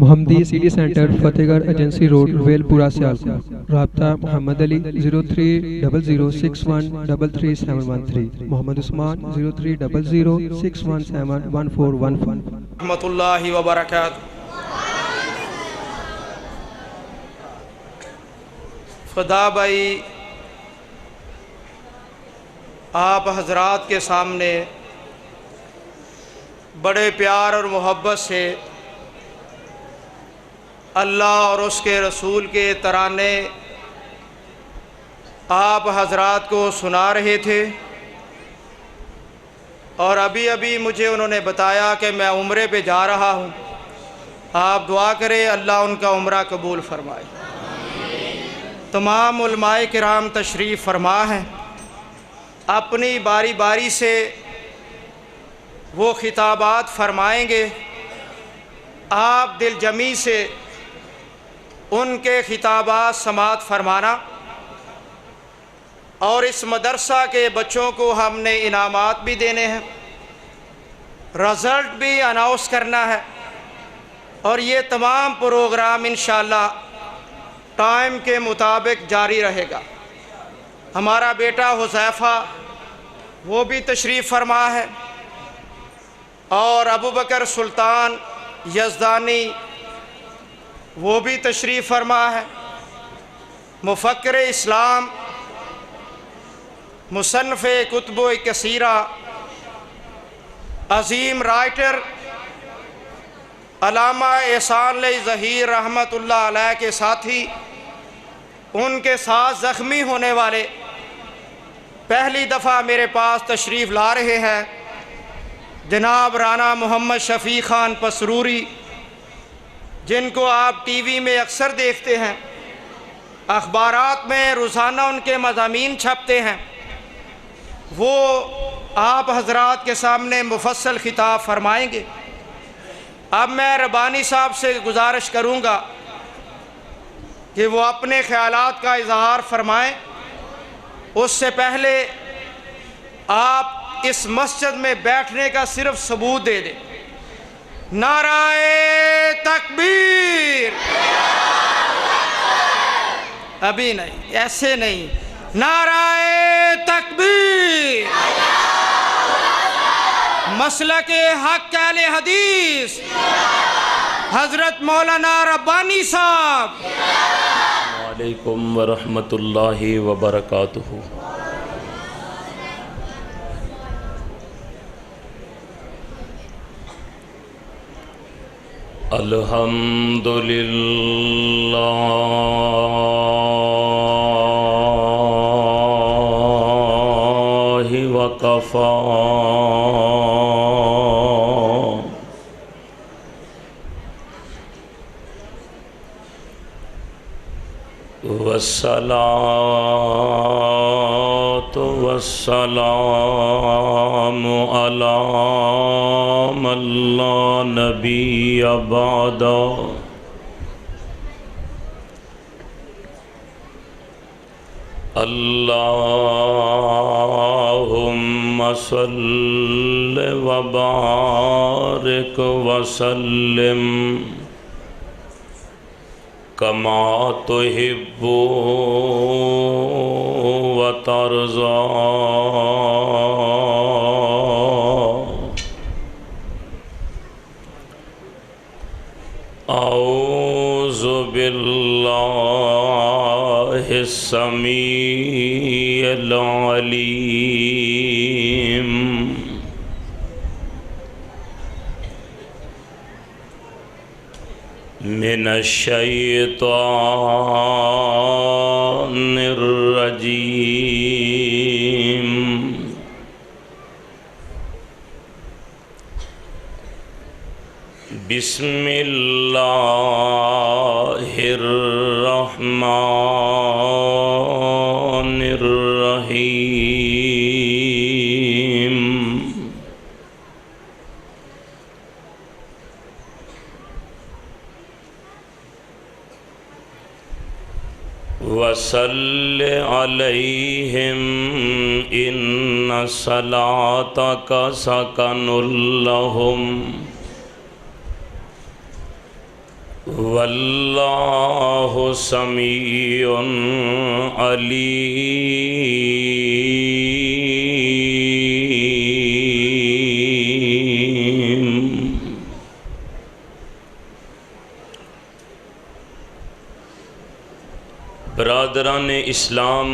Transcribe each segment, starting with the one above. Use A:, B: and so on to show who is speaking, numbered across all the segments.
A: محمدی city centre فتح گڑھ agency road well پورہ سیالکوٹ۔ رابطہ محمد علی 030061337113، محمد عثمان 030061711415۔
B: رحمۃ اللہ وبرکاتہ۔ خدا بھائی آپ حضرات کے سامنے بڑے پیار اور محبت سے اللہ اور اس کے رسول کے ترانے آپ حضرات کو سنا رہے تھے، اور ابھی مجھے انہوں نے بتایا کہ میں عمرے پہ جا رہا ہوں۔ آپ دعا کریں اللہ ان کا عمرہ قبول فرمائے۔ تمام علماء کرام تشریف فرما ہیں، اپنی باری باری سے وہ خطابات فرمائیں گے۔ آپ دل جمی سے ان کے خطابات سماعت فرمانا، اور اس مدرسہ کے بچوں کو ہم نے انعامات بھی دینے ہیں، رزلٹ بھی اناؤنس کرنا ہے، اور یہ تمام پروگرام انشاءاللہ ٹائم کے مطابق جاری رہے گا۔ ہمارا بیٹا حذیفہ وہ بھی تشریف فرما ہے، اور ابوبکر سلطان یزدانی وہ بھی تشریف فرما ہے۔ مفکر اسلام، مصنف کتب کثیرہ، عظیم رائٹر علامہ احسان علی ظہیر رحمۃ اللہ علیہ کے ساتھی، ان کے ساتھ زخمی ہونے والے پہلی دفعہ میرے پاس تشریف لا رہے ہیں جناب رانا محمد شفیع خان پسروری، جن کو آپ ٹی وی میں اکثر دیکھتے ہیں، اخبارات میں روزانہ ان کے مضامین چھپتے ہیں۔ وہ آپ حضرات کے سامنے مفصل خطاب فرمائیں گے۔ اب میں ربانی صاحب سے گزارش کروں گا کہ وہ اپنے خیالات کا اظہار فرمائیں۔ اس سے پہلے آپ اس مسجد میں بیٹھنے کا صرف ثبوت دے دیں۔ نعرہ تکبیر! ابھی نہیں، ایسے نہیں، نعرہ تکبیر! مسلک حق اہل حدیث حضرت مولانا ربانی صاحب۔
C: وعلیکم ورحمۃ اللہ وبرکاتہ۔ الحمدللہ وکفی والصلاة والسلام علی من لا نبی بعد۔ اللہم صل وبارک وسلم کما تحب وترضى۔ اعوذ باللہ السمیع العلیم من الشیطان الرجیم۔ بسم اللہ الرحمن الرحیم۔ وصل علیہم ان صلاتک سکن لہم واللہ سمیع علیم۔ برادران اسلام،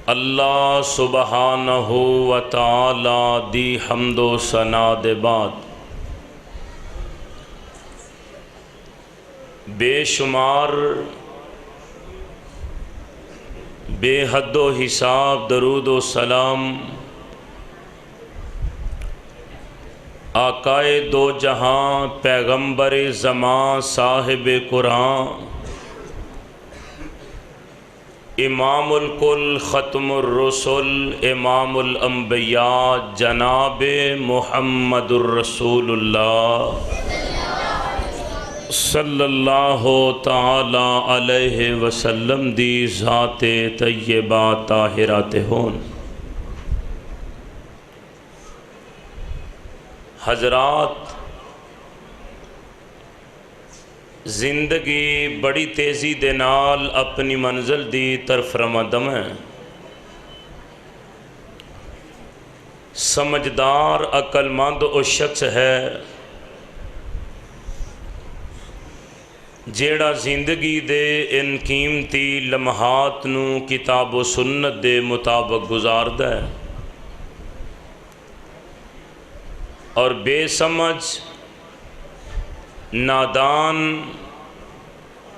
C: اللہ سبحانہ و تعالی دی حمد و ثنا دے بعد بے شمار بے حد و حساب درود و سلام آقائے دو جہاں پیغمبر زمان صاحب قرآن امام الکل ختم الرسل امام الانبیاء جناب محمد الرسول اللہ صلی اللہ تعالی علیہ وسلم دی ذات طیبہ طاہرہ تے ہون۔ حضرات، زندگی بڑی تیزی دے نال اپنی منزل دی طرف رمدم ہے۔ سمجھدار عقل مند او شخص ہے جیڑا زندگی دے ان قیمتی لمحات نو کتاب و سنت دے مطابق گزاردا ہے، اور بے سمجھ نادان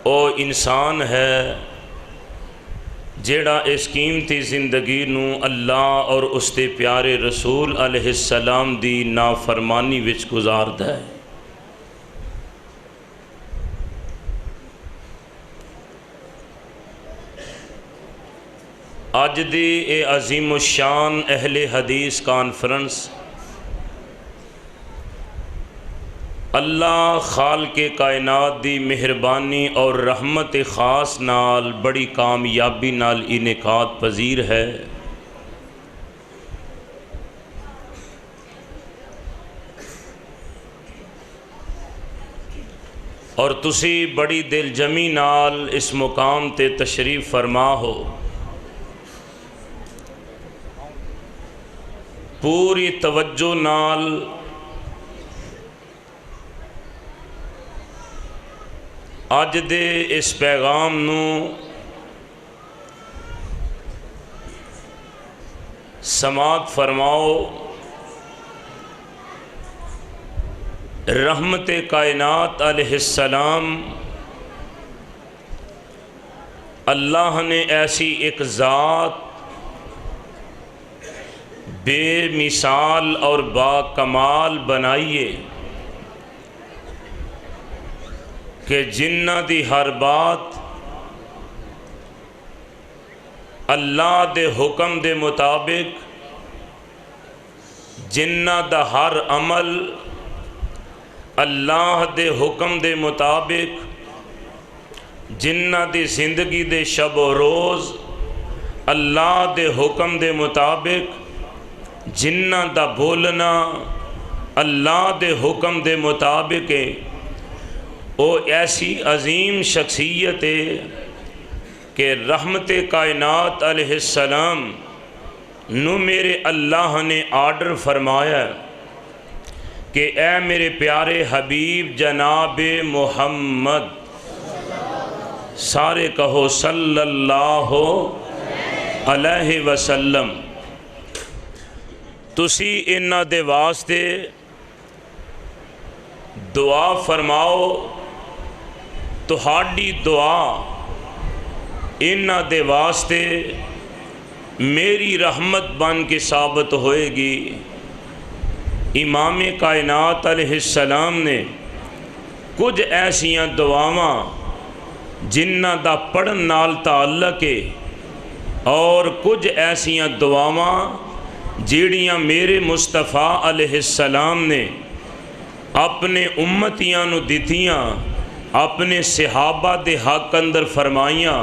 C: او انسان ہے جیڑا اس قیمتی زندگی نو اللہ اور اس دے پیارے رسول علیہ السلام دی نافرمانی وچ گزاردا ہے۔ اج دی اے عظیم الشان اہل حدیث کانفرنس اللہ خالق کائنات دی مہربانی اور رحمت خاص نال بڑی کامیابی نال انعقاد پذیر ہے۔ اور تسی بڑی دل جمی نال اس مقام تے تشریف فرما ہو، پوری توجہ نال اج دے اس پیغام نو سماعت فرماؤ۔ رحمت کائنات علیہ السلام اللہ نے ایسی ایک ذات بے مثال اور با کمال بنائیے کہ جنہ دی ہر بات اللہ دے حکم دے مطابق، جنہ دا ہر عمل اللہ دے حکم دے مطابق، جنہ دی زندگی دے شب و روز اللہ دے حکم دے مطابق، جنہ دا بولنا اللہ دے حکم دے مطابق ہے، وہ ایسی عظیم شخصیت ہے کہ رحمت کائنات علیہ السلام نو میرے اللہ نے آرڈر فرمایا کہ اے میرے پیارے حبیب جناب محمد، سارے کہو صلی اللہ علیہ وسلم، تسی انہاں دے واسطے دعا فرماؤ، تہاڈی دعا انہاں دے واسطے میری رحمت بن کے ثابت ہوئے گی۔ امام کائنات علیہ السلام نے کچھ ایسیاں دعاواں جنہ دا پڑھن نال تعلق ہے، اور کچھ ایسیاں دعاواں جیڑیاں میرے مصطفیٰ علیہ السلام نے اپنے امتیاں نو دتیاں، اپنے صحابہ دے حق اندر فرمائیاں،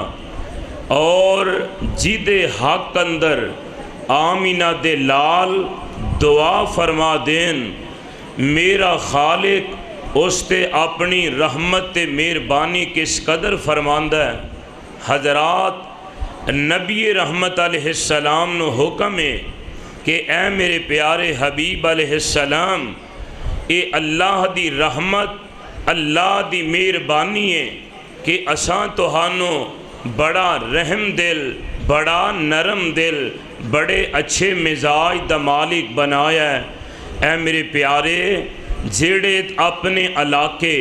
C: اور جدے حق اندر آمینہ دے لال دعا فرما دین میرا خالق اس تے اپنی رحمت تے مہربانی کس قدر فرماندہ ہے۔ حضرات نبی رحمت علیہ السلام نو حکم ہے کہ اے میرے پیارے حبیب علیہ السلام اے اللہ دی رحمت اللہ دی مہربانی ہے کہ اساں تہانوں بڑا رحم دل بڑا نرم دل بڑے اچھے مزاج دا مالک بنایا ہے۔ اے میرے پیارے جڑے اپنے علاقے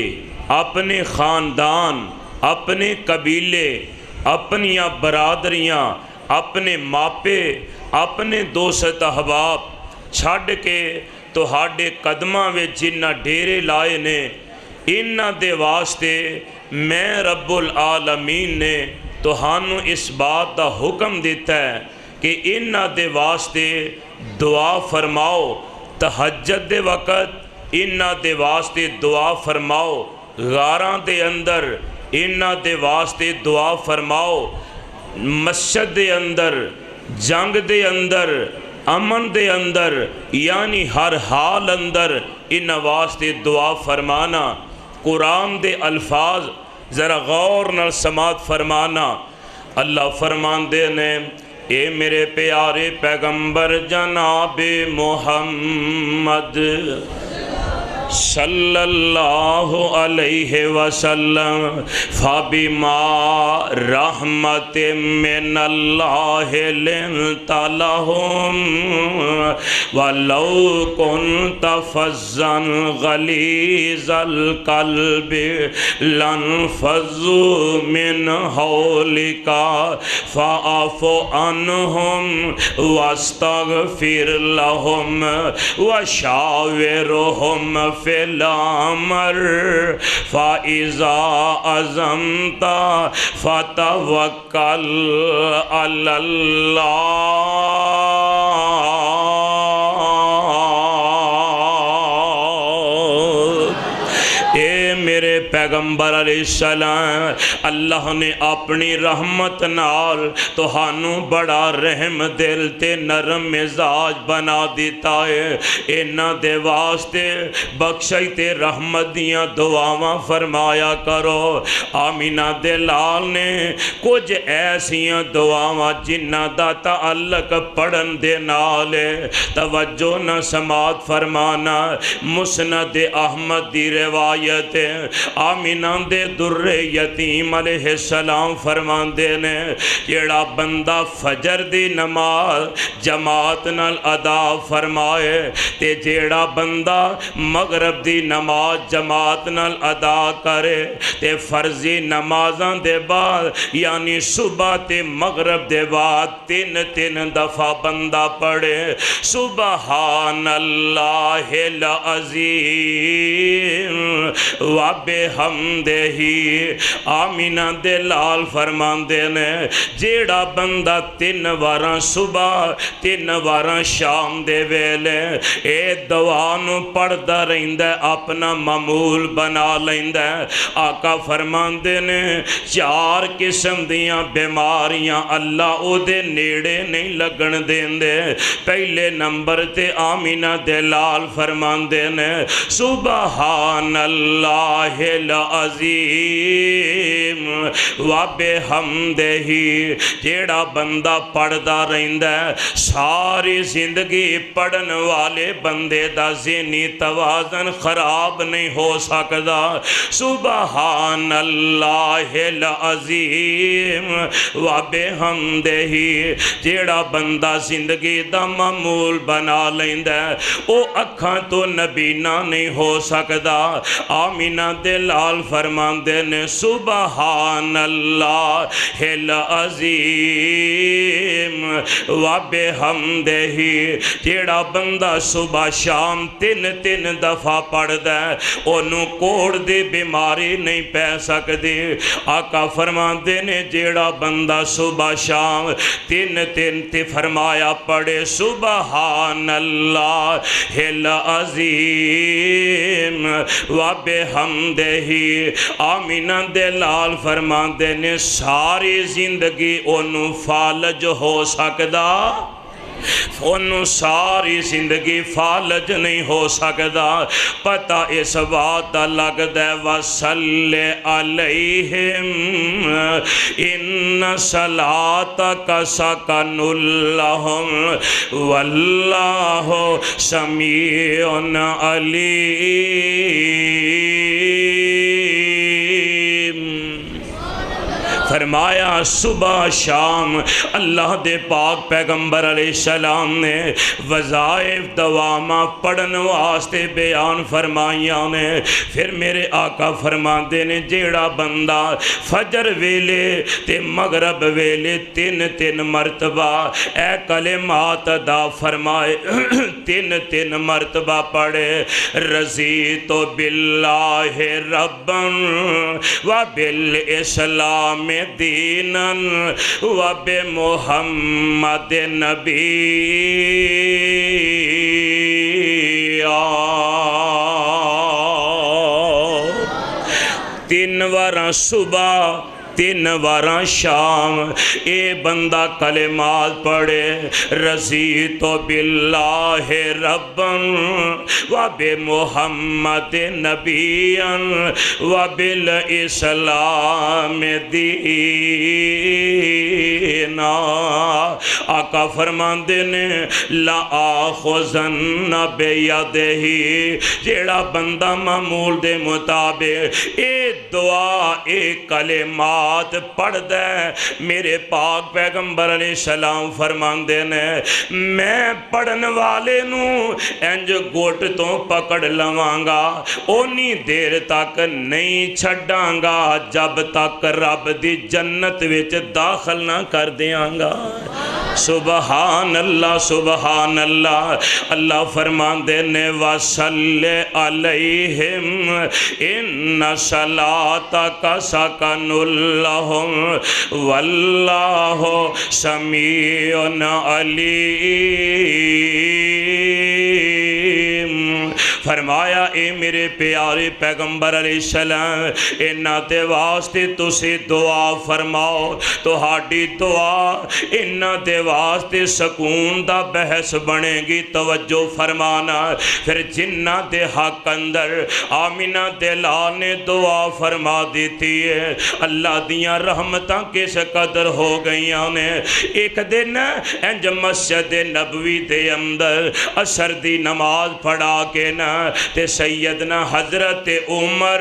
C: اپنے خاندان اپنے قبیلے اپنیاں برادریاں اپنے ماپے اپنے دوست احباب چھڈ کے تہاڈے قدماں وچ جنہ ڈیرے لائے نے انہاں دے واسطے میں رب العالمین نے تہانوں اس بات دا حکم دیتا ہے کہ انہاں دے واسطے دعا فرماؤ۔ تہجد دے وقت انہاں دے واسطے دعا فرماؤ، غاراں دے اندر انہاں دے واسطے دعا فرماؤ، مسجد دے اندر جنگ دے اندر امن دے اندر یعنی ہر حال اندر انہاں واسطے دعا فرمانا۔ قرآن دے الفاظ ذرا غور نال سماعت فرمانا۔ اللہ فرماندے نے اے میرے پیارے پیغمبر جناب محمد صلی اللہ علیہ وسلم فَبِمَا رَحْمَةٍ مِّنَ اللَّهِ لِنْتَ لَهُمْ وَلَوْ كُنْتَ فَظًّا غَلِيظَ الْقَلْبِ لَانفَضُّوا مِنْ حَوْلِكَ فَاعْفُ عَنْهُمْ وَاسْتَغْفِرْ لَهُمْ وَشَاوِرْهُمْ فِي الْأَمْرِ فَإِذَا عَزَمْتَ فَتَوَكَّلْ عَلَى اللَّهِ۔ اے میرے پیغمبر علیہ السلام اللہ نے اپنی رحمت نال تہانوں بڑا رحم دل تے نرم مزاج بنا دیتا ہے۔ انہاں دے واسطے بخشش تے رحمت دیاں دعاواں فرمایا کرو۔ آمینہ دے لال نے کچھ ایسیاں دعاواں جنہاں دا تعلق پڑھن دے نال توجہ نہ سماعت فرمانا۔ مسند احمد دی روایت آمینہ دے در یتیم علیہ السلام فرماندے نے جیڑا بندہ فجر دی نماز جماعت نال ادا فرمائے تے جیڑا بندہ مغرب دی نماز جماعت نال ادا کرے تے فرضی نمازاں دے بعد یعنی صبح تے مغرب دے بعد تین دفعہ بندہ پڑھے سبحان اللہ العظیم وبحمدہ۔ آمینہ دے لال فرماندے نے جیڑا بندہ 3 واراں صبح 3 واراں شام دے ویلے اے دعا نو پڑھدا رہندا اپنا معمول بنا لیندا۔ آقا فرماندے نے 4 قسم دیاں بیماریاں اللہ او دے نیڑے نہیں لگن دیندے۔ پہلے نمبر تے آمینہ دے لال فرماندے نے سبحان اللہ العظیم وبحمدہ۔ جیڑا بندہ پڑھدا رہندا ساری زندگی پڑھن والے بندے دا ذہنی توازن خراب نہیں ہو سکدا۔ سبحان اللہ العظیم وبحمدہ۔ جیڑا بندہ زندگی دا معمول بنا لیندا او اکھاں تو نبینا نہیں ہو سکدا۔ آمینہ دے لال فرماندے نے سبحان اللہ العظیم وبحمدہ۔ جیڑا بندہ صبح شام 3 دفعہ پڑھدا اونوں کوڑ دی بیماری نہیں پہ سکدی۔ آقا فرماندے نے جیڑا بندہ صبح شام 3 تے فرمایا پڑھے سبحان اللہ العظیم وبحمدہ۔ آمینہ دے لال فرماندے نے ساری زندگی انہوں فالج ہو سکدا انہوں ساری زندگی فالج نہیں ہو سکتا پتہ اس بات دا لگدا ہے وصلی علیہم ان صلاتک سکن لہم واللہ سمیع علیم۔ فرمایا صبح شام اللہ دے پاک پیغمبر علیہ السلام نے وظائف دوامہ پڑھن واسطے بیان فرمائیاں نے۔ پھر میرے آقا فرماندے نے جیڑا بندہ فجر ویلے تے مغرب ویلے تین مرتبہ اے کلمات ادا فرمائے تین مرتبہ پڑھے رضیت باللہ ربا وبالاسلام دینا وبمحمد نبیا۔ تین وارا صبح تین وارا شام اے بندہ کلمات پڑھے رضیت باللہ ربا وبمحمد نبیا وبالاسلام دینا۔ آقا فرماندے نے لا آخذن بیدہی جیڑا بندہ معمول دے مطابق اے دعا اے کلمات پڑھ دے میرے پاک پیغمبر علیہ السلام فرماندے نے میں پڑھن والے نو انج گوٹ تو پکڑ لواں گا اونی دیر تک نہیں چھڑاں گا جب تک رب دی جنت وچ داخل نہ کر دیاں گا۔ سبحان اللہ سبحان اللہ۔ اللہ فرماندے نے وصلی علیہم ان صلاتک سکن لہم واللہ سمیع علیم۔ فرمایا اے میرے پیارے پیغمبر علیہ السلام انہاں دے واسطے تسی دعا فرماؤ تہاڈی دعا انہاں دے واسطے سکون دا بحث بنے گی توجہ فرمانا۔ پھر جنہ دے حق اندر آمینہ دلال نے دعا فرما دیتی ہے اللہ دیاں رحمتاں کس قدر ہو گئیاں نے۔ ایک دن انج مسجد نبوی دے اندر عصر دی نماز پڑھا کے نا تے سیدنا حضرت عمر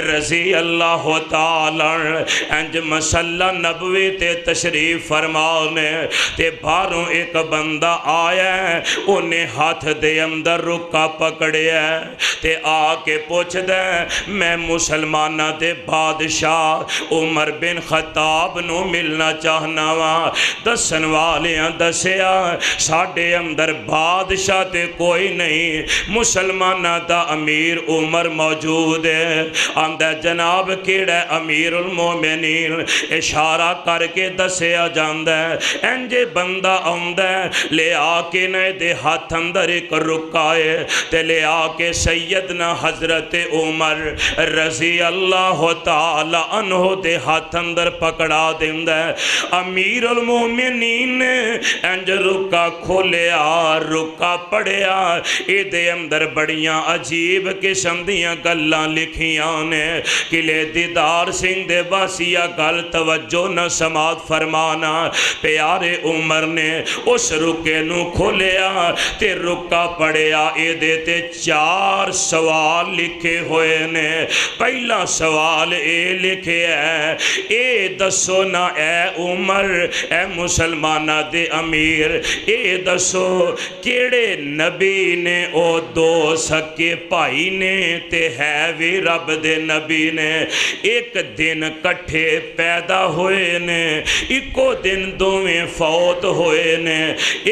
C: رضی اللہ تعالی انج مسلح نبوی تے تشریف فرماؤ نے تے باروں ایک بندہ آیا ہے انہیں ہاتھ دے اندر رکا پکڑیا تے آ کے پوچھ دے میں مسلمانہ دے بادشاہ عمر بن خطاب نو ملنا چاہنا وا۔ دسن والیاں دسیا ساڈے اندر بادشاہ تے کوئی نہیں مسلمانہ دا امیر عمر موجود ہے۔ آندہ جناب کیڑا امیر المومنین اشارہ کر کے دسیا جاندہ ہے انجے بندہ آندہ لے آکے نئے دے ہاتھ اندر ایک رکائے تے لے آکے سیدنا حضرت عمر رضی اللہ تعالی عنہ دے ہاتھ اندر پکڑا دیندہ ہے۔ امیر المومنین انج رکا کھولیا رکا پڑیا اے دے اندر بڑیاں عجیب قسم دیاں گلاں لکھیاں نے قلعے دیدار سنگھ دے واسیہ گل توجہ نہ سماعت فرمانا۔ پیارے عمر نے اس رکے نو کھولیا تے رکا پڑیا اے دیتے 4 سوال لکھے ہوئے نے۔ پہلا سوال اے لکھے ہے اے دسو نا اے عمر اے مسلمانہ دے امیر اے دسو کیڑے نبی نے او 2 سکے پائی نے تے ہے وی رب دے نبی نے ایک دن کٹھے پیدا ہوئے نے ایکو دن دوویں فوت ہوئے نے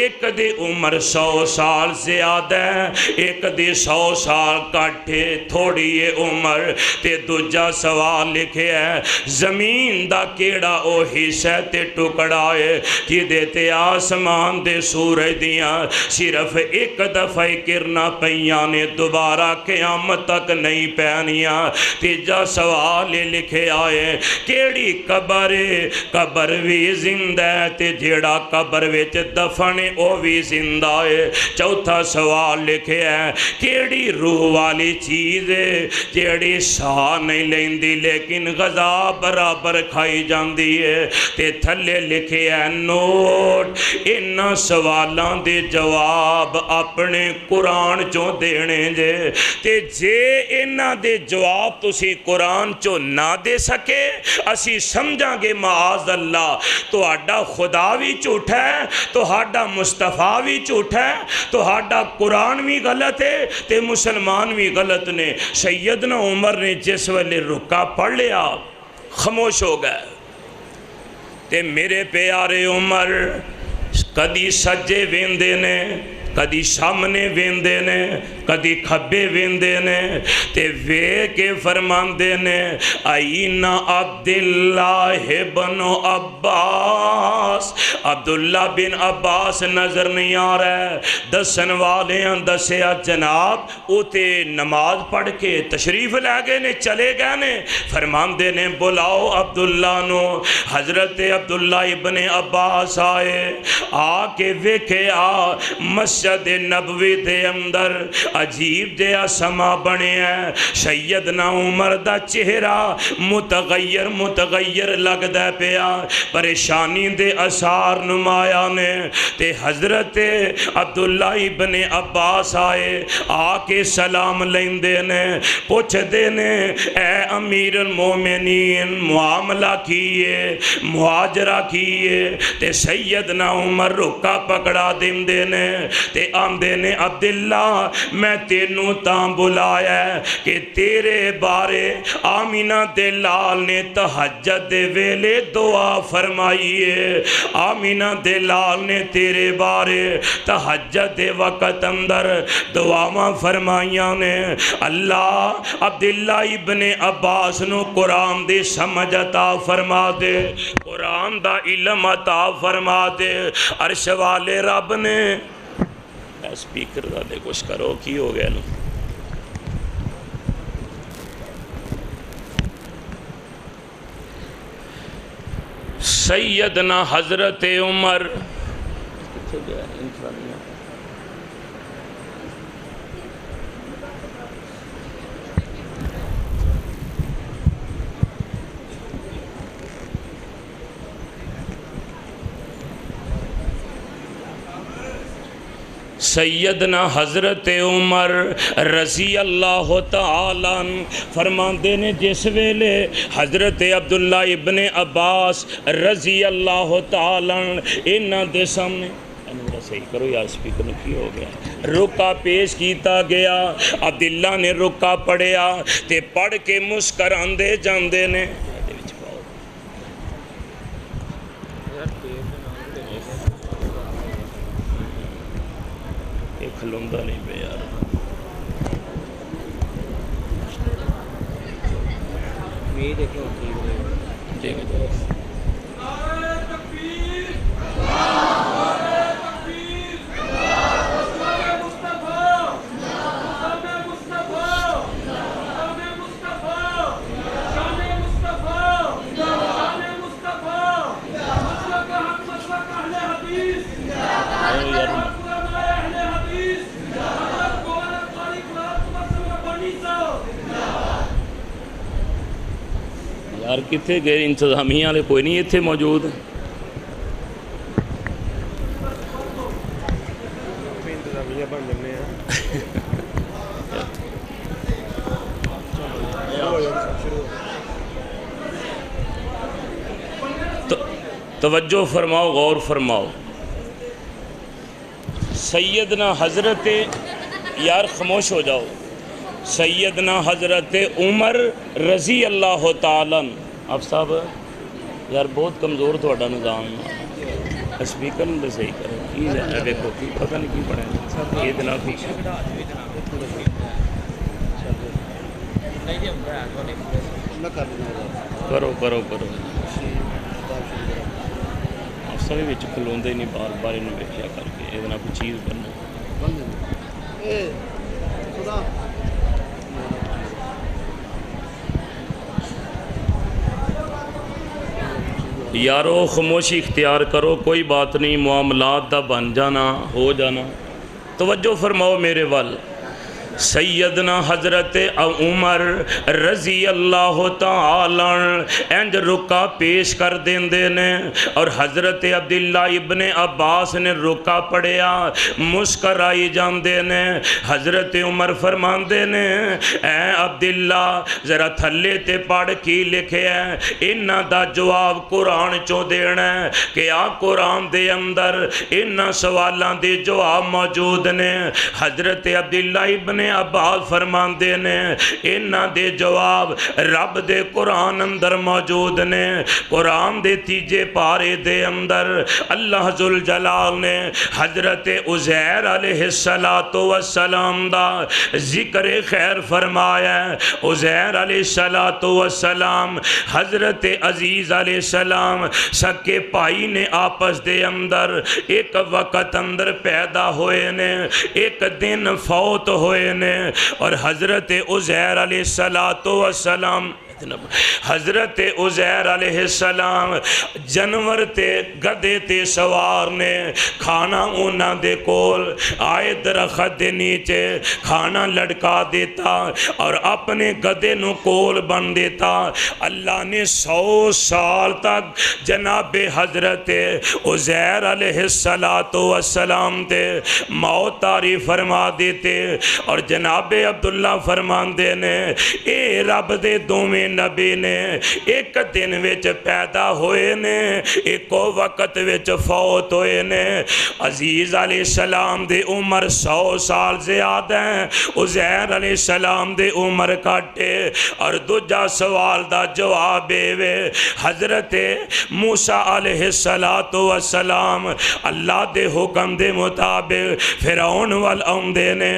C: ایک دی عمر 100 سال زیادہ ہے ایک دی 100 سال کٹھے تھوڑی عمر تے دوجا سوال لکھے ہے زمین دا کیڑا او حصہ تے ٹکڑا ہے کہ دیتے آسمان دے سورج دیاں صرف ایک دفعہ کرنا پیاں نے دوبارہ قیامت تک نہیں پینیاں۔ تیجا سوال لکھے آئے کیڑی قبر ہے؟ قبر بھی زندہ ہے تے جیڑا قبر وچ دفن ہے او بھی زندہ ہے۔ چوتھا سوال لکھے ہے کیڑی روح والی چیز ہے جیڑی ساہ نہیں لیندی لیکن غذا برابر کھائی جاندی ہے؟ تے تھلے لکھے ہے نوٹ انہاں سوالاں دے جواب اپنے قرآن چوں دینے جے، تے جے انہاں دے جواب تسی قرآن چوں نہ دے سکے اسی سمجھاں گے معاذ اللہ تو آڈا خدا بھی جھوٹا ہے، تو آڈا مصطفیٰ بھی جھوٹا ہے، تو آڈا قرآن بھی غلط ہے تے مسلمان بھی غلط نے۔ سیدنا عمر نے جس ویلے رکا پڑھ لیا خاموش ہو گئے تے میرے پیارے عمر کدی سجے ویندے نے، کدی سامنے ویندے نے، کدی کھبے ویندے نے، تے وے کے فرماندے نے آئین عبداللہ بن عباس، عبداللہ بن عباس نظر نہیں آ رہا ہے۔ دسن والے ہیں دسیا جناب اوتے نماز پڑھ کے تشریف لے گئے نے، چلے گئے نے۔ فرماندے نے بلاؤ عبداللہ نو۔ حضرت عبداللہ ابن عباس آئے، آ کے ویکھے مسجد نبوی دے اندر عجیب جیا سما بنے ہیں۔ سیدنا عمر دا چہرہ متغیر لگدا پیا، پریشانی دے اثار نمایاں نے۔ تے حضرت عبداللہ ابن عباس آئے، آ کے سلام لیندے نے، پوچھ دے نے اے امیر المومنین معاملہ کیے، مہاجرہ کیے؟ تے سیدنا عمر رکا پکڑا دیندے نے تے آمدے نے عبداللہ میں تینوں تاں بلایا ہے کہ تیرے بارے آمینہ دے لال نے تہجد دے ویلے دعا فرمائیے، آمینہ دے لال نے تیرے بارے تہجد دے وقت اندر دعاواں فرمائیاں نے۔ اللہ عبداللہ ابن عباس نو قرآن دی سمجھ عطا فرما دے، قرآن دا علم عطا فرما دے۔ عرش والے رب نے سپیکر دا دے کچھ کرو کی ہو گیا نو سیدنا حضرت عمر سیدنا حضرت عمر رضی اللہ تعالیٰ فرماندے نے جس ویلے حضرت عبداللہ ابن عباس رضی اللہ تعالیٰ انہاں دے سامنے صحیح کرو یار سپیکر میں کی ہو گیا، رکا پیش کیتا گیا۔ عبداللہ نے رکا پڑھیا تے پڑھ کے مسکراندے جاندے نے۔ کھلوندہ نہیں پہ یار یار کتنے گئے انتظامیہ والے کوئی نہیں اتنے موجود توجہ فرماؤ غور فرماؤ۔ سیدنا حضرت یار خاموش ہو جاؤ، سیدنا حضرت عمر رضی اللہ تعالیٰ آپ صاحب یار بہت کمزور تھوڑا نظام اسپیکر نے صحیح کرو کی ہے دیکھو کی پتہ نہیں کی پڑھیں یہ دنا کچھ کرو کرو کرو افسر بھی کھلوندے نہیں بار بار انہوں ویکھیا کر کے یہ دنا کوئی چیز بننا یارو خاموشی اختیار کرو، کوئی بات نہیں، معاملات دا بن جانا ہو جانا۔ توجہ فرماؤ میرے وال۔ سیدنا حضرت عمر رضی اللہ تعالی انج رکا پیش کر دیندے نے، اور حضرت عبداللہ ابن عباس نے رکا پڑھیا، مسکرائی جاندے نے۔ حضرت عمر فرماندے نے اے عبداللہ ذرا تھلے تے پڑھ کی لکھے ہے، انہاں دا جواب قرآن چوں دینا ہے کہ آ قرآن دے اندر انہاں سوالاں دے جواب موجود نے۔ حضرت عبداللہ ابن عباس فرماندے نے انہاں دے جواب رب دے قرآن اندر موجود نے۔ قرآن دے تیجے پارے دے اندر اللہ ذوالجلال نے حضرت عزیر علیہ السلام دا ذکر خیر فرمایا ہے۔ عزیر علیہ السلام حضرت عزیز علیہ السلام سکے پائی نے آپس دے اندر ایک وقت اندر پیدا ہوئے نے، ایک دن فوت ہوئے نے، اور حضرت عزیر علیہ السلام حضرت عزیر علیہ السلام جنور تے گدے تے سوار نے، کھانا اونا دے کول آئے درخت دے نیچے کھانا لڑکا دیتا اور اپنے گدے نو کول بن دیتا۔ اللہ نے 100 سال تک جناب حضرت عزیر علیہ السلام تے موت تاری فرما دیتے، اور جناب عبداللہ فرمان دے نے اے رب دے دومیں نبی نے ایک دن وچ پیدا ہوئے نے، ایک وقت وچ فوت ہوئے نے۔ عزیز علیہ السلام دے عمر 100 سال زیادہ ہیں، عزیر علیہ السلام دے عمر کٹے۔ اور دوجا سوال دا جواب وے حضرت موسیٰ علیہ السلام اللہ دے حکم دے مطابق فرعون وال آمدے نے،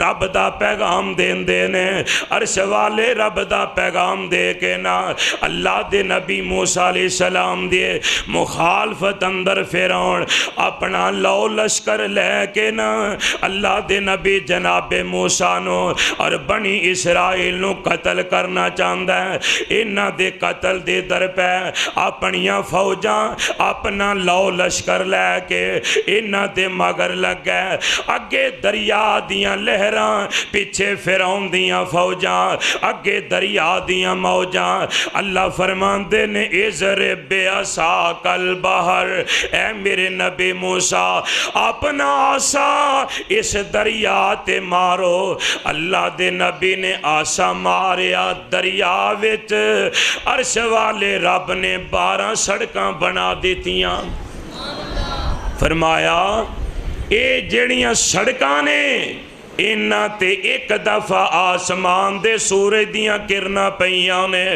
C: رب دا پیغام دیندے نے، عرش والے رب دا پیغام دے کے نا اللہ دے نبی موسیٰ علیہ السلام دے مخالفت اندر فرعون اپنا لو لشکر لے کے نا اللہ دے نبی جناب موسیٰ نو اور بنی اسرائیل نو قتل کرنا چاہتا ہے۔ انہاں دے قتل دے در پہ اپنیاں فوجاں اپنا لو لشکر لے کے انہاں دے مگر لگ گئے، اگے دریا دیاں لہراں پیچھے فرعون دیاں فوجاں، اگے دریا دیاں موجاں۔ اللہ فرماندے نے اضرب بعصاک البحر، اے میرے نبی موسیٰ اپنا عصا اس دریا تے مارو۔ اللہ دے نبی نے عصا ماریا دریا وچ، عرش والے رب نے 12 سڑکاں بنا دیتیاں۔ فرمایا اے جڑیاں سڑکاں نے انہاں تے ایک دفعہ آسمان دے سورج دیاں کرنا پئیاں نے،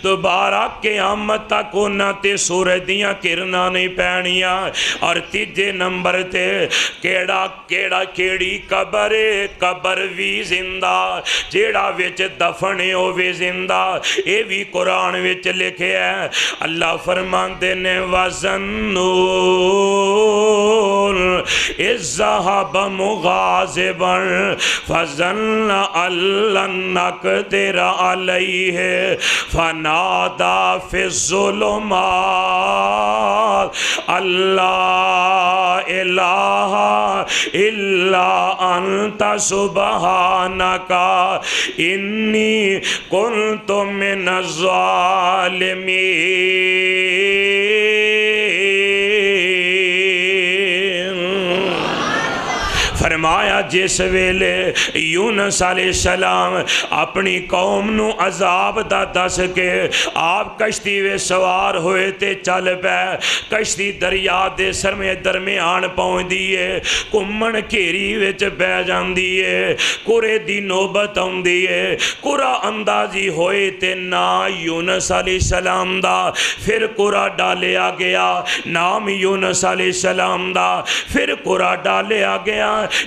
C: دوبارہ قیامت تک انہاں تے سورج دیاں کرنا نہیں پینیاں۔ اور تیجے نمبر تے کیڑی قبر وی زندہ، جیڑا وچ دفنے او وی زندہ، اے وی قرآن وچ لکھے ہے۔ اللہ فرماندے نے وَظَنُّونَ إِذْ ذَهَبَ مُغَاضِبًا فظن أن لن نقدر عليه فنادى في الظلمات لا إله إلا أنت سبحانك إني كنت من الظالمين۔ فرمایا جس ویلے یونس علیہ السلام اپنی قوم نو عذاب دا دس کے آپ کشتی وے سوار ہوئے تے چل پے، کشتی دریا دے درمیان پہنچ دیئے، کمن کھیری وچ بہ جاندیے، کورے دی نوبت آندیے، کورا اندازی ہوئے تے نا یونس علیہ السلام دا، پھر کورا ڈالیا گیا، نام یونس علیہ السلام دا، پھر کورا ڈالیا گیا،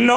C: 9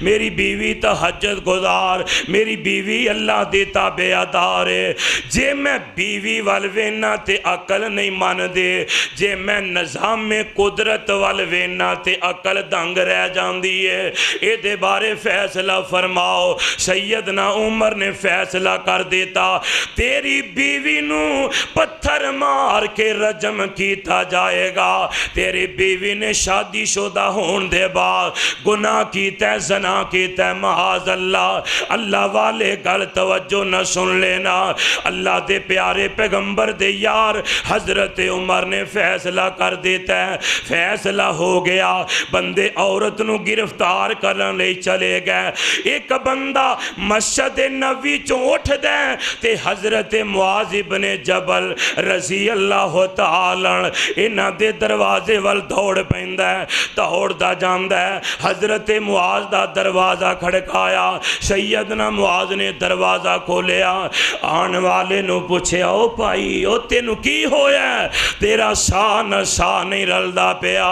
C: میری بیوی تہجد گزار، میری بیوی اللہ دی تابعدار ہے۔ جے میں بیوی والوینا تے عقل نہیں مان دے، جے میں نظام قدرت والوینا تے عقل دنگ رہ جاندی ہے۔ اے دے بارے فیصلہ فرماؤ۔ سیدنا عمر نے فیصلہ کر دیتا، تیری بیوی نو پتھر مار کے رجم کیتا جائے گا۔ تیری بیوی نے شادی شدہ ہون دے بعد گناہ کیتا ہے، زنا کیتا ہے، معاذ اللہ۔ اللہ والے گل توجہ نہ سن لینا، اللہ دے پیارے پیغمبر دے یار حضرت عمر نے فیصلہ کر دیتا ہے۔ فیصلہ ہو گیا، بندے عورت نو گرفتار کرن لئی چلے گئے۔ ایک بندہ مسجد نبوی چوں اٹھ دے تے حضرت معاذ بن جبل رضی اللہ تعالی انہاں دے دروازے وال دوڑ پیندا ہے، دوڑدا جاندا ہے۔ حضرت معاذ دا دروازہ کھڑکایا، سیدنا معاذ نے دروازہ کھولیا، آن والے نو پوچھے، او بھائی او تینوں کی ہویا ہے؟ تیرا ساہ نہ ساہ نہیں رلدا پیا،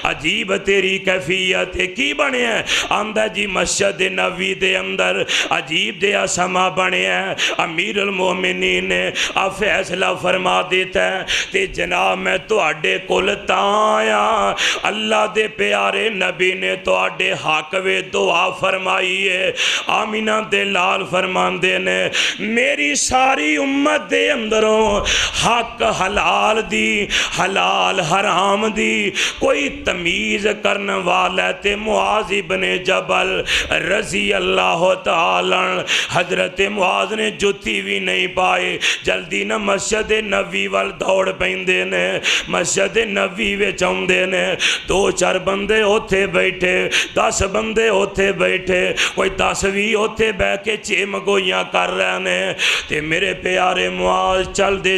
C: عجیب تیری کیفیت کی بنے ہے؟ آندہ جی مسجد نبوی دے اندر عجیب دیا سما بنے ہیں، امیر المومنین نے فیصلہ فرما دیتا ہے تے جناب میں تو اڈے کل تایا، اللہ دے پیارے نبی نے تو اڈے حق وے دعا فرمائی ہے۔ آمینہ دے لال فرماندے نے میری ساری امت دے اندروں حق حلال دی حلال حرام دی کوئی تمیز کرن والا تے معاذ بن جبل رضی اللہ تعالی۔ حضرت معاذ نے جتی بھی نہیں پائے، جلدی نہ مسجد نبوی وال دوڑ پیندے نے۔ مسجد نبوی وچ اوندے نے، دو چار بندے اوتھے بیٹھے، 10 بندے اوتھے بیٹھے، کوئی 10 بھی اوتھے بہ کے چمگویاں کر رہے نے۔ تے میرے پیارے معاذ چل دے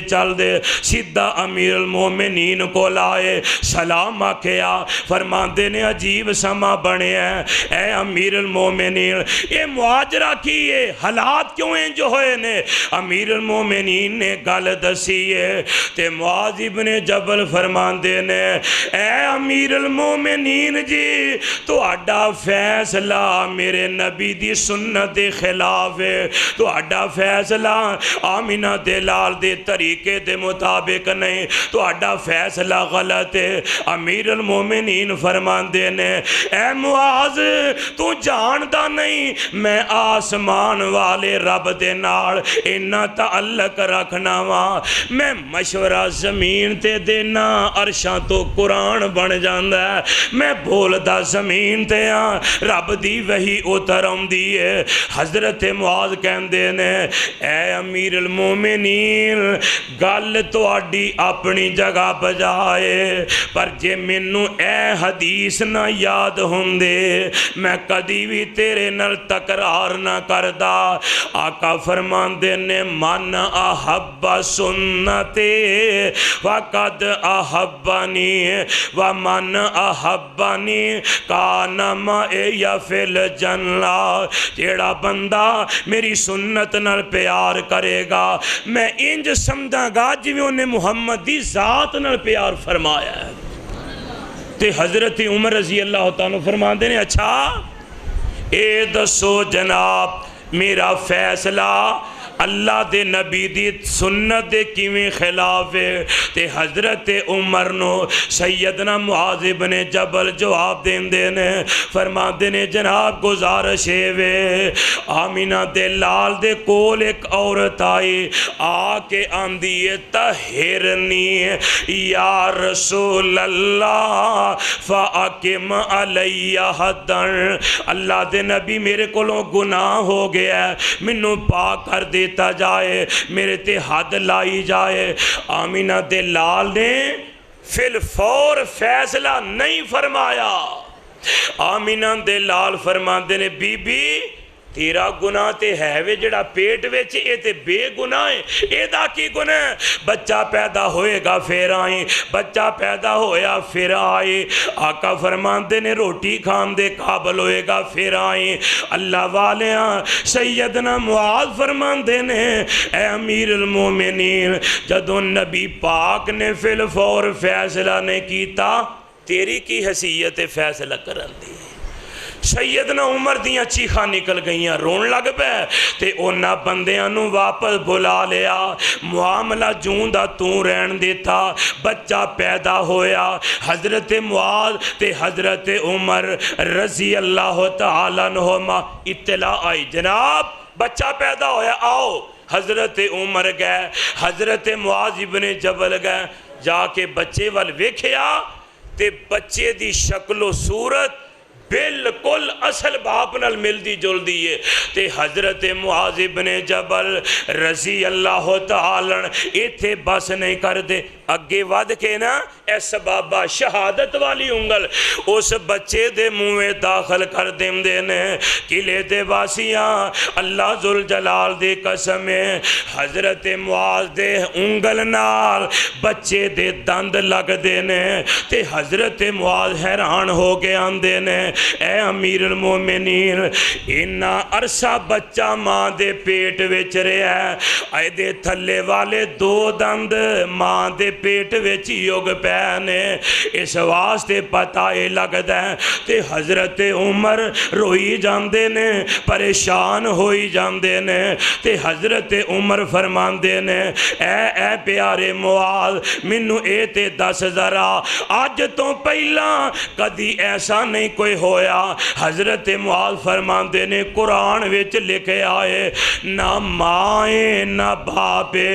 C: سیدھا امیر المومنین کو لائے، سلام آکھیا، فرماندے نے عجیب سما بنے ہیں اے امیر المومنین، اے معاجرہ کی ہے، حالات کیوں ہیں جو ہوئے نے؟ امیر المومنین نے گل دسی ہے تے معاذ ابن جبل فرماندے نے اے امیر المومنین جی تو اڈا فیصلہ میرے نبی دی سنت دے خلاف ہے، تو اڈا فیصلہ آمینہ دے لال دے طریقے دے مطابق نہیں، تو اڈا فیصلہ غلط ہے۔ امیر المومنین فرماندے نے اے معاذ تو جاندا نہیں میں آسمان والے رب دے نال انہاں تعلق رکھنا وا، میں مشورہ زمین تے دینا عرشاں تو قرآن بن جاندا ہے، میں بولدا زمین تے ہاں رب دی وحی اتر آندی ہے۔ حضرت معاذ کہندے نے اے امیر المومنین گل تہاڈی اپنی جگہ بجائے، پر جے مینوں اے حدیث نہ یاد ہوندے میں کدی بھی تیرے نال تکرار نہ کردا۔ آقا فرماندے نے من احب سنتے وقد احبنی ومن احبنی کان معی فی الجنہ، جیڑا بندہ میری سنت نال پیار کرے گا میں انج سمجھاں گا جویں انہیں محمد دی ذات نال پیار فرمایا ہے۔ تے حضرت عمر رضی اللہ تعالیٰ فرماندے نے اچھا اے دسو جناب میرا فیصلہ اللہ دے نبی دی سنت دے کیویں خلاف ہے؟ تے حضرت عمر نو سیدنا معاذ بن جبل جواب دیندے نے، فرماندے نے جناب گزارش ہے آمینہ دے لال دے کول ایک عورت آئی، آ کے آندی طہرنی یا رسول اللہ فاقم علی حدن، اللہ دے نبی میرے کولوں گناہ ہو گیا ہے، منوں پاک کر دیتا جائے، میرے تے حد لائی جائے۔ آمینہ دے لال نے فی الفور فیصلہ نہیں فرمایا۔ آمینہ دے لال فرماندے نے بی بی تیرا گناہ تے ہے وے جڑا پیٹ وچ اے تے بے گناہ ہے، اے دا کی گناہ؟ بچہ پیدا ہوئے گا پھر آئیں، بچہ پیدا ہویا پھر آئیں، آقا فرماندے نے روٹی کھان دے قابل ہوئے گا پھر آئیں۔ اللہ والیاں سیدنا معاذ فرماندے نے اے امیر المومنین جدوں نبی پاک نے فی الفور فیصلہ نے کیتا، تیری کی حیثیت فیصلہ کرن دی؟ سیدنا عمر دیاں چیخاں نکل گئیاں، رون لگ پے تے اونا بندیاں نو واپس بلا لیا، معاملہ جون دا توں رہن دیتا، بچہ پیدا ہویا، حضرت معاذ تے حضرت عمر رضی اللہ تعالیٰ عنہما اطلاع آئی، جناب بچہ پیدا ہویا، آؤ۔ حضرت عمر گئے، حضرت معاذ ابن جبل گئے، جا کے بچے وال ویکھیا تے بچے دی شکل و صورت بالکل اصل باپ نال ملدی جلدی ہے تے حضرت معاذ ابن جبل رضی اللہ تعالیٰ ایتھے بس نہیں کر دے، اگے ود کے نا ایس بابا شہادت والی انگل اس بچے دے منہ داخل کر دیں دینے، قلعے دے واسیاں اللہ ذوالجلال دے قسم ہے، حضرت معاذ دے انگل نال بچے دے دند لگ دینے تے حضرت معاذ حیران ہو گئے آندے نے، اے امیر المومنین انہا عرصہ بچہ ماں دے پیٹ وچ رہا ہے، آئے دے تھلے والے دو دند ماں دے پیٹ وچ یوگ پینے، اس واسطے پتہ لگتا ہے تے حضرت عمر روئی جاندے نے، پریشان ہوئی جاندے نے تے حضرت عمر فرماندے نے، اے پیارے معاذ منو اے تے دس ذرا آج تو پہلا کدی ایسا نہیں کوئی ہویا۔ حضرت معاذ فرماندے نے قرآن وچ لکھے آئے نہ مائیں نہ باپے،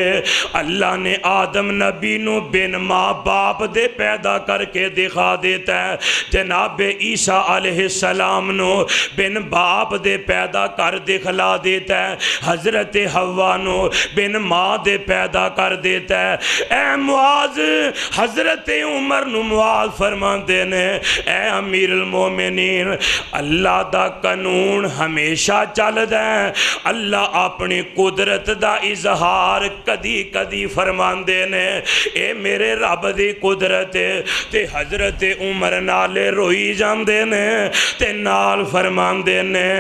C: اللہ نے آدم نبی نو بن ماں باپ دے پیدا کر کے دکھا دیتا ہے، جناب عیسیٰ علیہ السلام نو بن باپ دے پیدا کر دکھلا دیتا ہے، حضرت حوا نو بن ماں دے پیدا کر دیتا ہے۔ اے معاذ حضرت عمر نو معاذ فرماندے نے، اے امیر المومنین اللہ دا قانون ہمیشہ چل دیں، اللہ اپنی قدرت دا اظہار کدی کدی فرماندے نے، اے میرے رب دی قدرت تے حضرت عمر نالے روئی جاندے نے تے نال فرماندے نے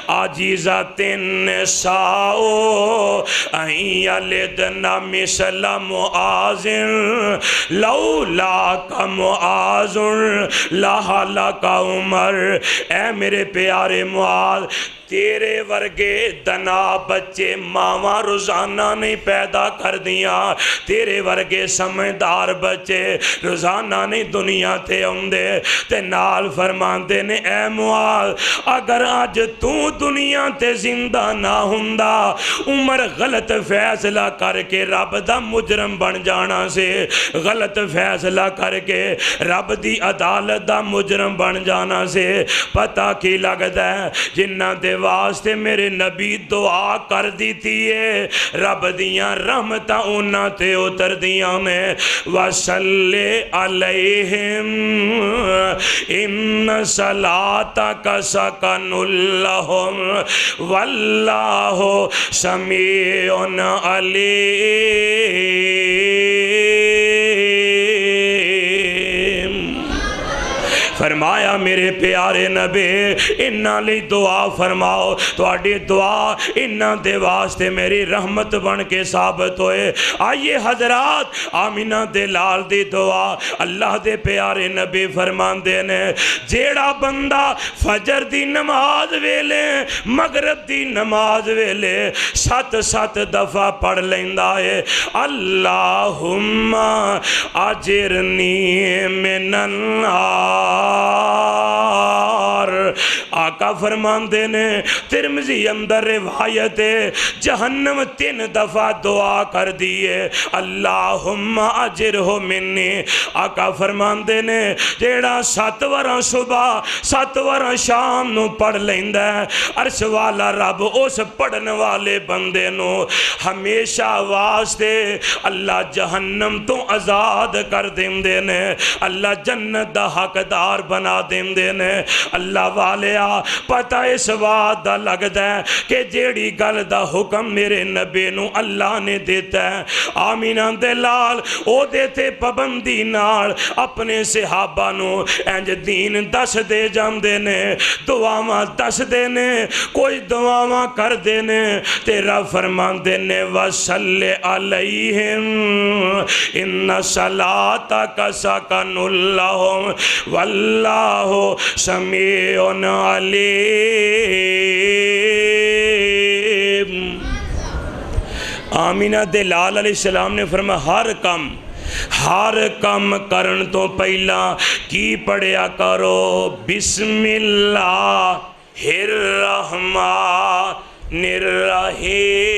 C: عاجزات النساء ان یلدن مثل معاذ لولا کا معاذ لہلک عمر، اے میرے پیارے معاذ تیرے ورگے دنا بچے ماواں روزانہ نہیں پیدا کر دیا، تیرے ورگے سمجھدار بچے روزانہ نہیں دنیا تے آندے تے نال فرماندے نے، اے معاذ اگر آج تو دنیا تے زندہ نہ ہوندا عمر غلط فیصلہ کر کے رب دا مجرم بن جانا سے، غلط فیصلہ کر کے رب دی عدالت دا مجرم بن جانا سے، پتہ کی لگتا ہے جنہ دے واسطے میرے نبی دعا کر دیتی ہے رب دیاں رحمتاں انہاں تے اتر دیاں نے، وَصَلِّ عَلَيْهِمْ إِنَّ صَلَاتَكَ سَكَنٌ لَهُمْ وَاللَّهُ سَمِيعٌ عَلِيمٌ۔ فرمایا میرے پیارے نبی انہاں لی دعا فرماؤ، تواڈی دعا انہاں دے واسطے میری رحمت بن کے ثابت ہوئے۔ آئیے حضرات آمینہ دے لال دی دعا اللہ دے پیارے نبی فرماندے نے، جیڑا بندہ فجر دی نماز ویلے مغرب دی نماز ویلے 7 دفعہ پڑھ لیندا ہے اللہم اجرنی من النار، آقا فرماندے نے ترمذی اندر روایت جہنم 3 دفعہ دعا کر دیئے اللہم اجرہ منی، آقا فرماندے نے جیڑا 7 وراں صبح 7 وراں شام نو پڑھ لیندہ ہے عرش والا رب اس پڑھن والے بندے نو ہمیشہ واسطے اللہ جہنم تو آزاد کر دیندے نے، اللہ جنت دا حقدار بنا دیندے نے۔ اللہ والیا پتہ اس بات دا لگدا ہے کہ جیڑی گل دا حکم میرے نبی نو اللہ نے دیتا ہے آمینہ دے لال او دیتے پابندی نال اپنے صحابہ نو انج دین دس دے جاندے نے، دعاواں دس دے نے، کوئی دعاواں کر دے نے، تیرا فرماندے نے وَصَلِّ عَلَيْهِمْ إِنَّ صَلَاتَكَ سَكَنٌ لَهُمْ وَاللَّهُ سَمِيعٌ عَلِيمٌ۔ آمینہ دے لال علیہ السلام نے فرمایا ہر کم کرن تو پہلا کی پڑھیا کرو بسم اللہ الرحمن الرحیم۔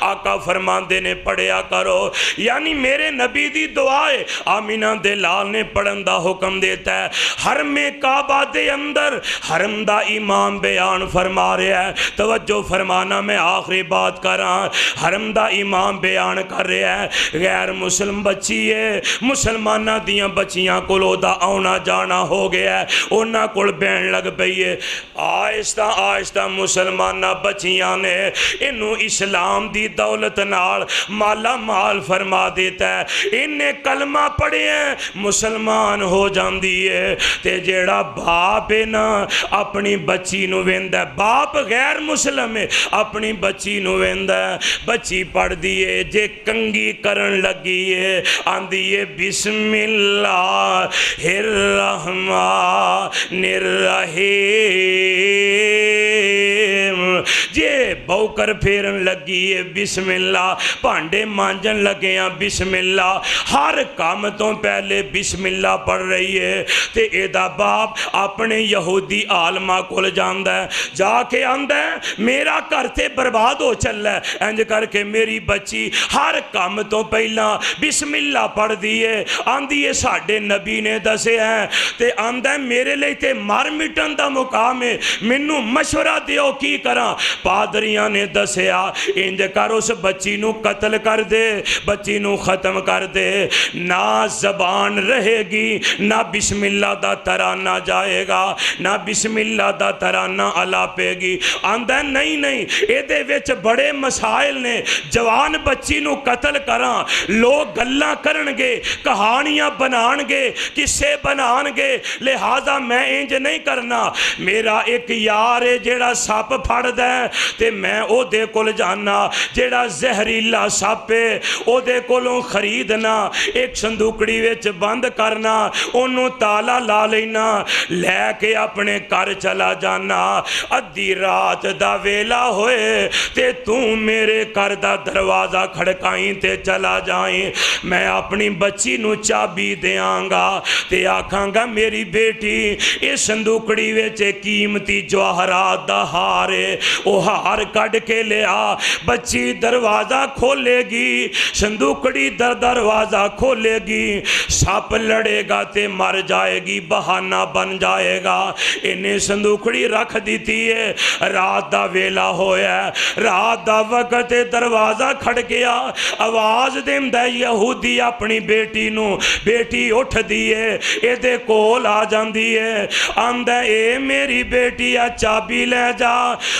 C: آقا فرماندے نے پڑھیا کرو، یعنی میرے نبی دی دعائے آمینہ دے لال نے پڑھن دا حکم دیتا ہے۔ حرم کعبہ دے اندر حرم دا امام بیان فرما رہا ہے، توجہ فرمانا میں آخری بات کر رہا ہوں۔ حرم دا امام بیان کر رہا ہے، غیر مسلم بچی ہے، مسلمانہ دیاں بچیاں کولو دا آنا جانا ہو گیا ہے، اونا کول بین لگ پئی ہے۔ آہستہ آہستہ مسلمانہ بچیاں نے انہوں اسلام دی دولت نال مالا مال فرما دیتا ہے، انہیں کلمہ پڑھے ہیں مسلمان ہو جاندی ہے۔ تے جیڑا باپ ہے نا اپنی بچی نو ویندا ہے، باپ غیر مسلم ہے اپنی بچی نو ویندا ہے، بچی پڑھ دیئے جے کنگی کرن لگی ہے آندی ہے بسم اللہ الرحمن الرحیم، جے بوکر پھیرن لگی ہے بسم اللہ، پانڈے مانجن لگے ہیں بسم اللہ، ہر کام تو پہلے بسم اللہ پڑھ رہی ہے۔ تے ایدہ باپ اپنے یہودی عالمہ کول جاندہ ہے، جا کے آندہ ہے میرا کرتے برباد ہو چل ہے، انج کر کے میری بچی ہر کام تو پہلا بسم اللہ پڑھ دیئے، آندھی ہے ساڑھے نبی نے دسے ہیں، تے آندہ ہے میرے لئے تے مار مٹن دا مقام ہے، منو مشورہ دیو کی کرا، پادریاں نے دسے انج کر اس بچی نو قتل کر دے، بچی نو ختم کر دے، نہ زبان رہے گی، نہ بسم اللہ دا ترانہ جائے گا، نہ بسم اللہ دا ترانہ علاپے گی۔ آندہ نہیں اے دے وچ بڑے مسائل نے، جوان بچی نو قتل کراں، لوگ گلاں کرنگے، کہانیاں بنانگے، کسے بنانگے، لہذا میں انج نہیں کرنا۔ میرا ایک یار ہے جیڑا ساپ پھڑ دے تے میں او دے کول جانا، جیڑا زہریلا ساپے او دے کولوں خریدنا، ایک صندوقڑی وچ بند کرنا، انہوں تالا لا لینا، لے کے اپنے کر چلا جانا، ادھی رات دا ویلا ہوئے تے تُوں میرے کر دا دروازہ کھڑکائیں تے چلا جائیں، میں اپنی بچی نو چابی دیاں گا تے آکھاں گا میری بیٹی اس صندوقڑی وچ قیمتی جواہرات دا ہار ہے، او ہار کڈ کے لے آ، بچی دروازہ کھولے گی، صندوقڑی دروازہ کھولے گی، ساپ لڑے گا تے مر جائے گی، بہانہ بن جائے گا۔ انہیں صندوقڑی رکھ دیتی ہے، رات دا ویلا ہویا ہے، رات دا وقت دروازہ کھڑ گیا، آواز دیم دے یہودی اپنی بیٹی نو، بیٹی اٹھ دیئے، اے دے کول آ جاندی ہے، آندہ اے میری بیٹی چابی لے جا،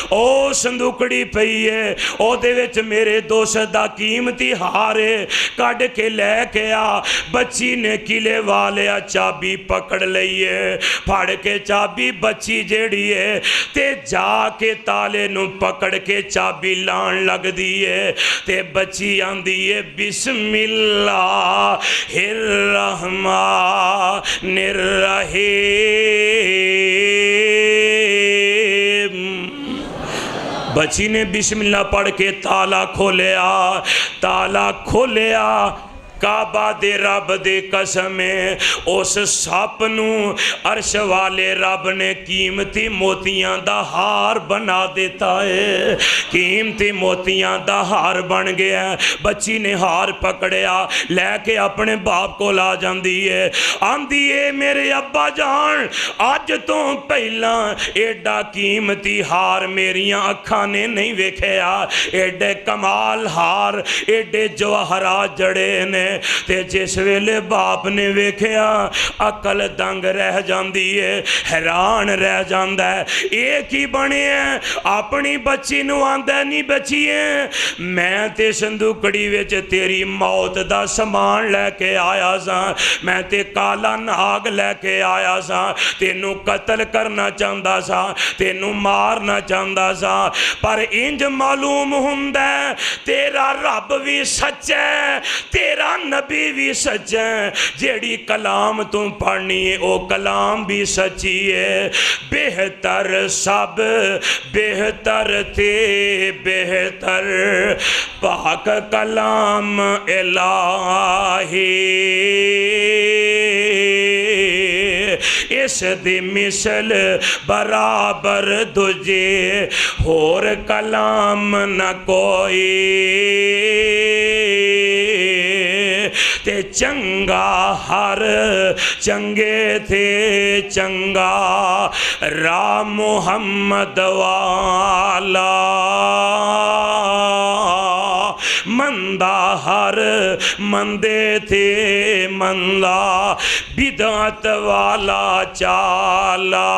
C: او صندوقڑی پئی ہے، او دے وچ میرے دوست دا قیمتی ہارے کڈ کے لے کے آ۔ بچی نے کلے والے چابی پکڑ لئیے، پھاڑ کے چابی بچی جیڑی ہے تے جا کے تالے نو پکڑ کے چابی لان لگ دیئے، تے بچی آندی ہے بسم اللہ الرحمن الرحیم۔ بچی نے بسم اللہ پڑھ کے تالا کھولیا، کعبہ دے رب دے قسمیں اس ساپ نو عرش والے رب نے قیمتی موتیاں دا ہار بنا دیتا ہے، قیمتی موتیاں دا ہار بن گیا ہے۔ بچی نے ہار پکڑیا، لے کے اپنے باپ کو لا جاندی ہے، آندی ہے میرے ابا جان آج تو پہلا ایڈا قیمتی ہار میریاں اکھاں نے نہیں ویکھیا، ایڈے کمال ہار ایڈے جواہرات جڑے نے، تے جس ویلے باپ نے ویکھیا عقل دنگ رہ جاندی ہے، حیران رہ جاندہ ہے، ایک ہی بنے ہیں، اپنی بچی نو آندہ نہیں بچی ہیں، میں تے صندوقڑی وچ تیری موت دا سامان لے کے آیا سا، میں تے کالا ناگ لے کے آیا سا، تینوں قتل کرنا چاہندہ سا، تینوں مارنا چاہندہ سا، پر انج معلوم ہوندہ تیرا رب بھی سچ ہے، تیرا نبی بھی سچا ہے، جیڑی کلام تم پڑھنی ہے او کلام بھی سچی ہے۔ بہتر سب بہتر تھے بہتر پاک کلام الہی، اس دی مثل برابر دجے اور کلام نہ کوئی، تے چنگا ہر چنگے تھے چنگا را محمد والا، مندہ ہر مندے تھے مندہ بدعت والا چالا۔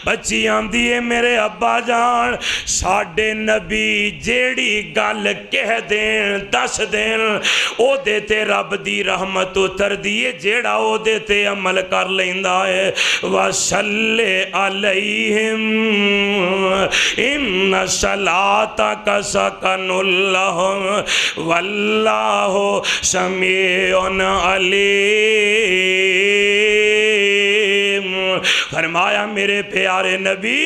C: بچی آندی ہے میرے ابا جان ساڈے نبی جیڑی گل کہہ دین دس دین او دیتے رب دی رحمت اتر دیے، جیڑا او دیتے عمل کر لیندا ہے۔ وَصَلِّ عَلَيْهِمْ إِنَّ صَلَاتَكَ سَكَنٌ لَهُمْ وَاللَّهُ سَمِيعٌ عَلِيمٌ۔ فرمایا میرے پیارے نبی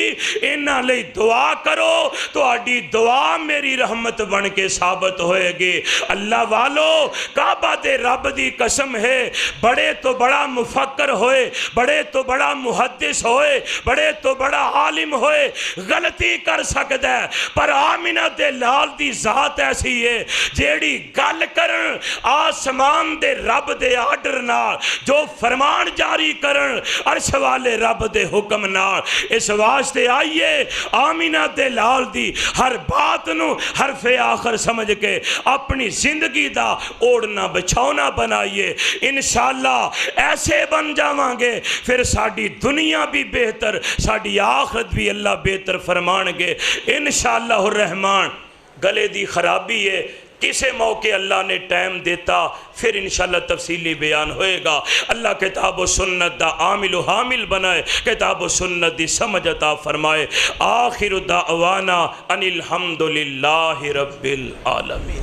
C: انہاں لئی دعا کرو تو آڈی دعا میری رحمت بن کے ثابت ہوئے گی۔ اللہ والو کعبہ دے رب دی قسم ہے، بڑے تو بڑا مفکر ہوئے، بڑے تو بڑا محدث ہوئے، بڑے تو بڑا عالم ہوئے، غلطی کر سکتا ہے، پر آمینہ دے لال دی ذات ایسی ہے جیڑی گل کرن آسمان دے رب دے آرڈر نال، جو فرمان جاری کرن عرش والے رب دے حکم نال۔ اس واسطے آئیے آمینہ دے لال دی ہر بات نو حرف آخر سمجھ کے اپنی زندگی دا اوڑنا بچھونا بنائیے، انشاءاللہ ایسے بن جاواں گے پھر ساڑی دنیا بھی بہتر ساڑی آخرت بھی اللہ بہتر فرمان گے انشاءاللہ الرحمن۔ گلے دی خرابی ہے، کسے موقع اللہ نے ٹائم دیتا پھر انشاءاللہ تفصیلی بیان ہوئے گا۔ اللہ کتاب و سنت دا عامل و حامل بنائے، کتاب و سنت دی سمجھ عطا فرمائے۔ آخر دعوانا ان الحمدللہ رب العالمین۔